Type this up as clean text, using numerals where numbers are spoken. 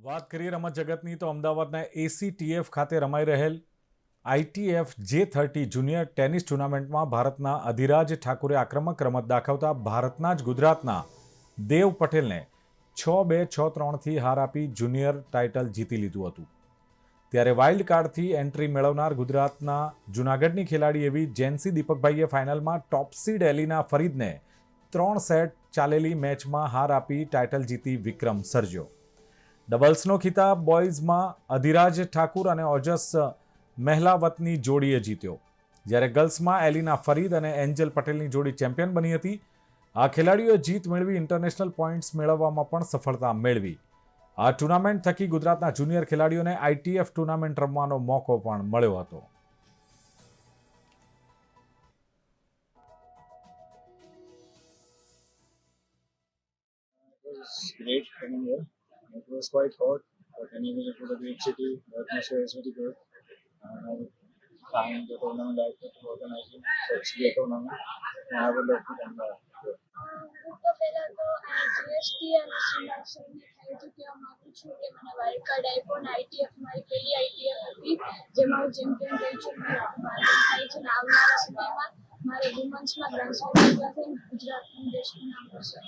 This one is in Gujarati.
વાત કરીએ રમત જગતની તો અમદાવાદના એસીટીએફ ખાતે રમાઈ રહેલ આઈટીએફ J30 જુનિયર ટેનિસ ટુર્નામેન્ટમાં ભારતના અધિરાજ ઠાકુરે આક્રમક રમત દાખવતા ભારતના જ ગુજરાતના દેવ પટેલને 6-2, 6-3થી હાર આપી જુનિયર ટાઇટલ જીતી લીધું હતું. ત્યારે વાઇલ્ડ કાર્ડથી એન્ટ્રી મેળવનાર ગુજરાતના જૂનાગઢની ખેલાડી એવી જેન્સી દીપકભાઈએ ફાઇનલમાં ટોપ સીડ એલિના ફરીદને 3 સેટ ચાલેલી મેચમાં હાર આપી ટાઇટલ જીતી વિક્રમ સર્જ્યો. ડબલ્સનો ખિતાબ બોયઝમાં અધિરાજ ઠાકુર અને ઓજસ મહેલાવતની જોડીએ જીત્યો, જ્યારે ગર્લ્સમાં એલિના ફરીદ અને એન્જલ પટેલની જોડી ચેમ્પિયન બની હતી. આ ખેલાડીઓએ જીત મેળવી ઇન્ટરનેશનલ પોઇન્ટ્સ મેળવવામાં પણ સફળતા મેળવી. આ ટુર્નામેન્ટ થકી ગુજરાતના જુનિયર ખેલાડીઓને આઈટીએફ ટુર્નામેન્ટ રમવાનો મોકો પણ મળ્યો હતો. It was great coming here. It was quite hot, but anyway, it was a great city. The atmosphere is very good. And I would thank the tournament director for organizing such a tournament. And I would love to come back here. હું તો પહેલાં તો જીએસટી અને શ્રીનિવાસનને થેન્ક યુ કહેવા માગું છું કે મને વાઇલ્ડ કાર્ડ આપ્યો અને આઈટીએફ મારી પહેલી આઈટીએફ હતી જેમાં હું ચેમ્પિયન રહી છું. મને આનંદ થાય છે અને આવનારા સમયમાં મારે વુમન્સમાં ગ્રાન્ડ સ્લેમ થઈને ગુજરાતનું દેશનું નામ કરશે.